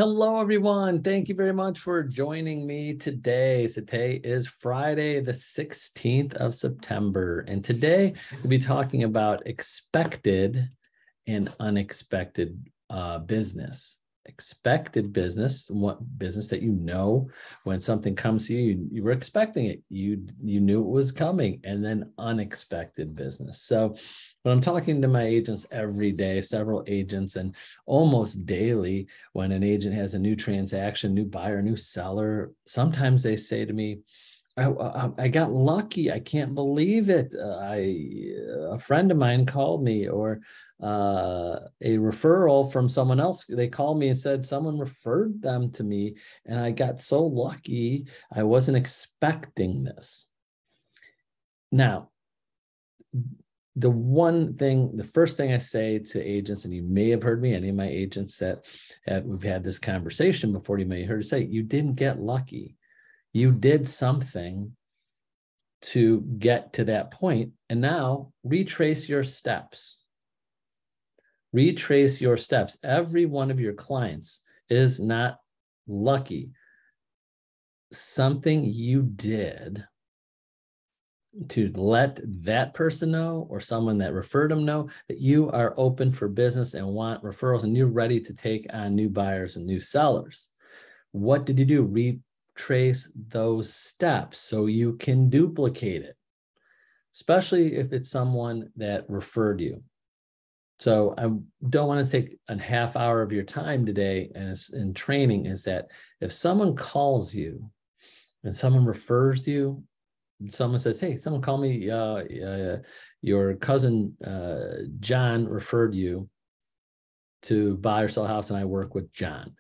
Hello, everyone. Thank you very much for joining me today. Today is Friday, the 16th of September. And today we'll be talking about expected and unexpected business. Expected business, what business that you know when something comes to you, you were expecting it. You knew it was coming, and then unexpected business. So when I'm talking to my agents every day, several agents, and almost daily, when an agent has a new transaction, new buyer, new seller, sometimes they say to me, I got lucky. I can't believe it. A friend of mine called me, or a referral from someone else. They called me and said someone referred them to me, and I got so lucky. I wasn't expecting this. Now, the first thing I say to agents, and you may have heard me, any of my agents that we've had this conversation before, you may have heard say, you didn't get lucky. You did something to get to that point, and now retrace your steps. Retrace your steps. Every one of your clients is not lucky. Something you did to let that person know, or someone that referred them know, that you are open for business and want referrals, and you're ready to take on new buyers and new sellers. What did you do? Retrace those steps so you can duplicate it, especially if it's someone that referred you. So I don't want to take a half hour of your time today in training, is that if someone calls you and someone refers you, someone says, hey, someone called me, your cousin John referred you to buy or sell a house, and I work with John.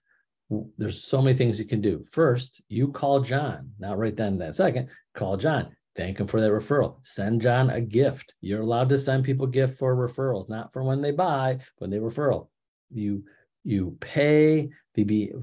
There's so many things you can do. First, you call John. Not right then, that second, call John. Thank him for that referral. Send John a gift. You're allowed to send people gifts for referrals, not for when they buy, when they referral. You pay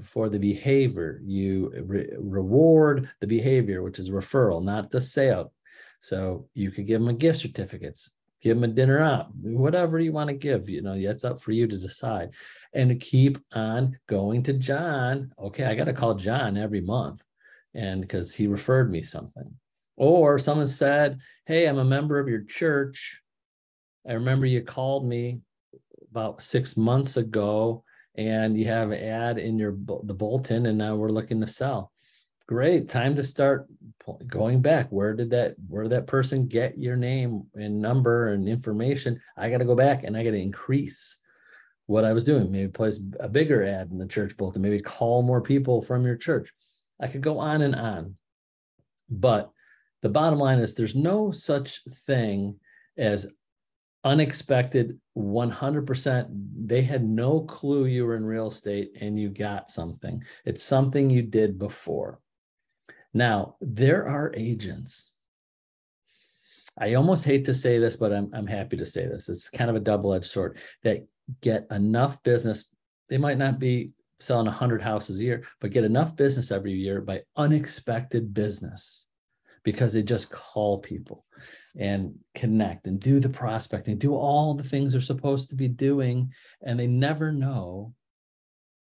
for the behavior. You reward the behavior, which is referral, not the sale. So you could give them a gift certificates, give them a dinner out, whatever you want to give. That's up for you to decide. And keep on going to John. Okay, I got to call John every month, and because he referred me something. Or someone said, hey, I'm a member of your church. I remember you called me about 6 months ago, and you have an ad in the bulletin, and now we're looking to sell. Great, time to start going back. Where did that person get your name and number and information? I got to go back, and I got to increase what I was doing. Maybe place a bigger ad in the church bulletin, maybe call more people from your church. I could go on and on. But the bottom line is there's no such thing as unexpected. 100%. They had no clue you were in real estate and you got something. It's something you did before. Now, there are agents. I almost hate to say this, but I'm happy to say this. It's kind of a double-edged sword, that get enough business. They might not be selling 100 houses a year, but get enough business every year by unexpected business, because they just call people and connect and do the prospecting, do all the things they're supposed to be doing, and they never know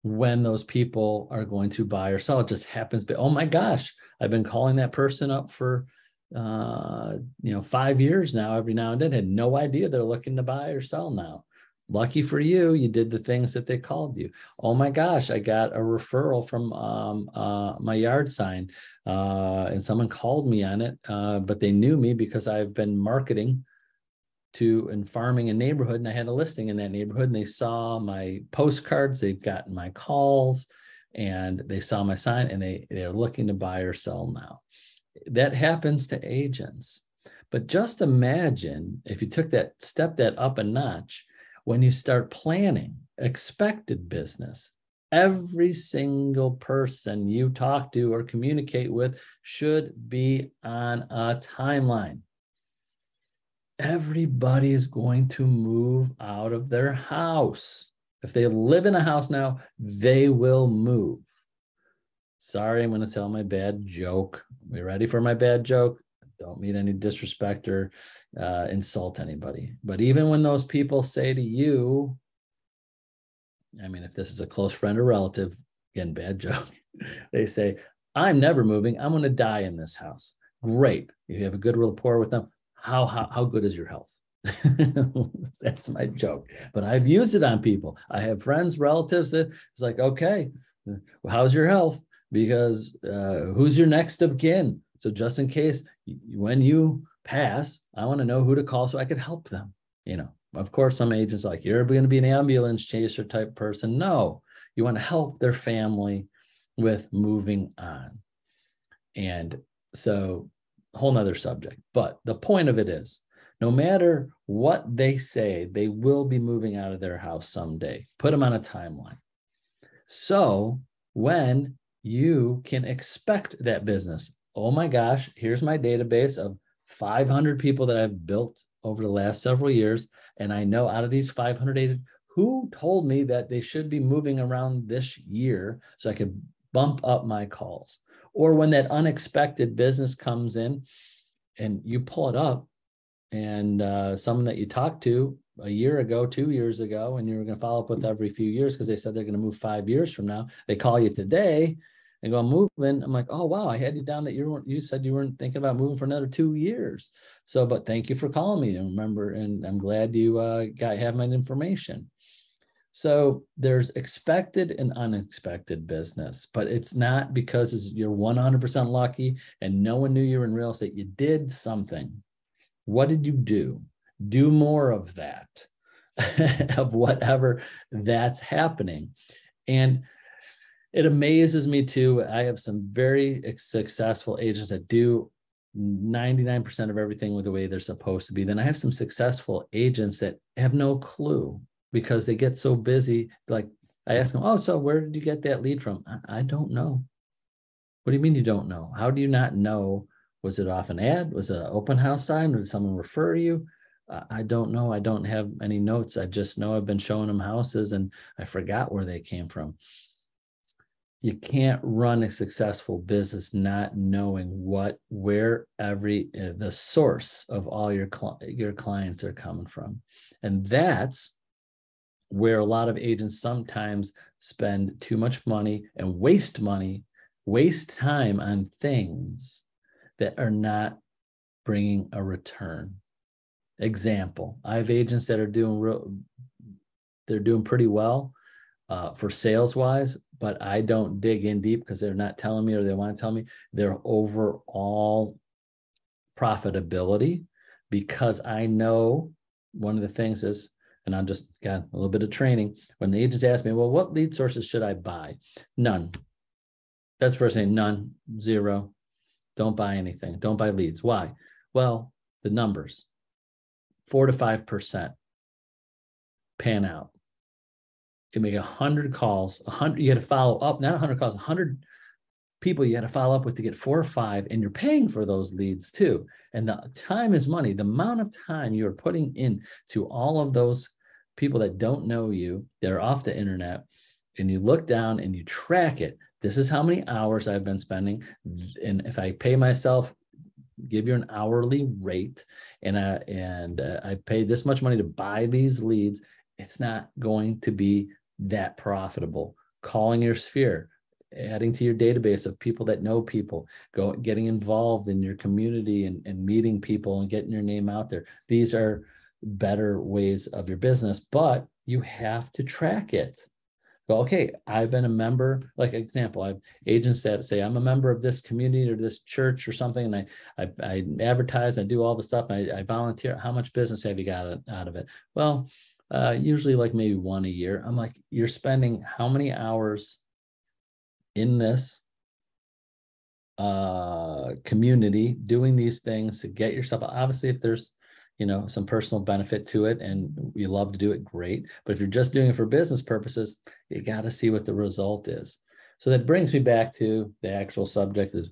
when those people are going to buy or sell. It just happens. But oh my gosh, I've been calling that person up for 5 years now. Every now and then, had no idea they're looking to buy or sell now. Lucky for you, you did the things that they called you. Oh my gosh, I got a referral from my yard sign, and someone called me on it, but they knew me because I've been marketing and farming a neighborhood, and I had a listing in that neighborhood, and they saw my postcards, they've gotten my calls, and they saw my sign, and they're looking to buy or sell now. That happens to agents. But just imagine if you step that up a notch, when you start planning expected business. Every single person you talk to or communicate with should be on a timeline. Everybody is going to move out of their house. If they live in a house now, they will move. Sorry, I'm going to tell my bad joke. Are we ready for my bad joke? Don't mean any disrespect or insult anybody. But even when those people say to you, I mean, if this is a close friend or relative, again, bad joke. They say, I'm never moving. I'm going to die in this house. Great. You have a good rapport with them. How good is your health? That's my joke. But I've used it on people. I have friends, relatives that it's like, okay, well, how's your health? Because who's your next of kin? So just in case when you pass, I want to know who to call so I could help them. Of course, some agents are like, you're going to be an ambulance chaser type person. No, you want to help their family with moving on. And so whole nother subject. But the point of it is, no matter what they say, they will be moving out of their house someday. Put them on a timeline. So when you can expect that business, oh my gosh, here's my database of 500 people that I've built over the last several years. And I know out of these 500 agents, who told me that they should be moving around this year so I could bump up my calls. Or when that unexpected business comes in and you pull it up and someone that you talked to a year ago, 2 years ago, and you're going to follow up with every few years because they said they're going to move 5 years from now. They call you today and go, I'm moving. I'm like, oh, wow, I had you down that you said you weren't thinking about moving for another 2 years. So, but thank you for calling me. And remember, and I'm glad you have my information. So there's expected and unexpected business, but it's not because you're 100% lucky and no one knew you were in real estate. You did something. What did you do? Do more of that, of whatever that's happening. And it amazes me too. I have some very successful agents that do 99% of everything with the way they're supposed to be. Then I have some successful agents that have no clue because they get so busy. Like I ask them, oh, so where did you get that lead from? I don't know. What do you mean you don't know? How do you not know? Was it off an ad? Was it an open house sign? Did someone refer you? I don't know. I don't have any notes. I just know I've been showing them houses and I forgot where they came from. You can't run a successful business not knowing where the source of all your clients are coming from. And that's where a lot of agents sometimes spend too much money and waste time on things that are not bringing a return. Example, I have agents that are doing pretty well for sales wise, but I don't dig in deep because they're not telling me or they want to tell me their overall profitability, because I know one of the things is, and I just got a little bit of training, when the agents ask me, well, what lead sources should I buy? None. That's first thing, none, zero. Don't buy anything. Don't buy leads. Why? Well, the numbers, 4 to 5% pan out. You make 100 calls, 100, you got to follow up, not 100 calls, 100 people you got to follow up with to get 4 or 5, and you're paying for those leads too. And the time is money. The amount of time you're putting in to all of those people that don't know you, that are off the internet, and you look down and you track it. This is how many hours I've been spending. And if I pay myself, give you an hourly rate, and I pay this much money to buy these leads, it's not going to be that profitable. Calling your sphere, adding to your database of people that know people, getting involved in your community and meeting people and getting your name out there. These are better ways of your business, but you have to track it. Well, okay, I've been a member, like example, I have agents that say I'm a member of this community or this church or something, and I advertise, I do all the stuff, and I volunteer. How much business have you got out of it? Well, usually like maybe 1 a year. I'm like, you're spending how many hours in this community doing these things to get yourself, obviously if there's some personal benefit to it and you love to do it, great. But if you're just doing it for business purposes, you got to see what the result is. So that brings me back to the actual subject is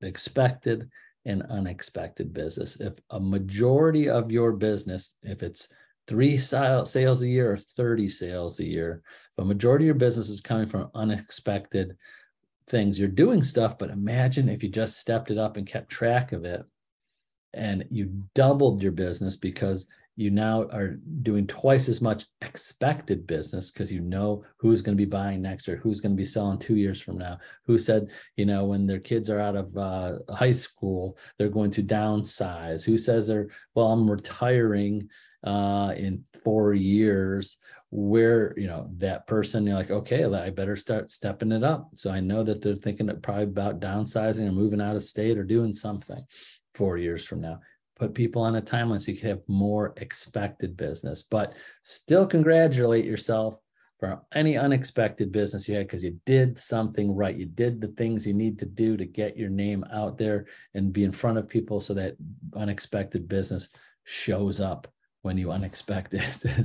expected and unexpected business. If a majority of your business, if it's 3 sales a year or 30 sales a year, but majority of your business is coming from unexpected things. You're doing stuff, but imagine if you just stepped it up and kept track of it, and you doubled your business because you now are doing twice as much expected business because you know who's going to be buying next or who's going to be selling 2 years from now. Who said, when their kids are out of high school, they're going to downsize. Who says I'm retiring in 4 years, where, that person, you're like, okay, I better start stepping it up. So I know that they're thinking probably about downsizing or moving out of state or doing something 4 years from now. Put people on a timeline so you can have more expected business, but still congratulate yourself for any unexpected business you had, because you did something right. You did the things you need to do to get your name out there and be in front of people so that unexpected business shows up when you unexpect it.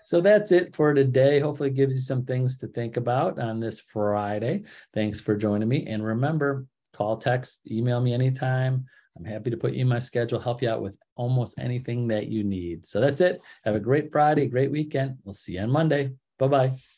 So that's it for today. Hopefully it gives you some things to think about on this Friday. Thanks for joining me. And remember, call, text, email me anytime. I'm happy to put you in my schedule, help you out with almost anything that you need. So that's it. Have a great Friday, great weekend. We'll see you on Monday. Bye-bye.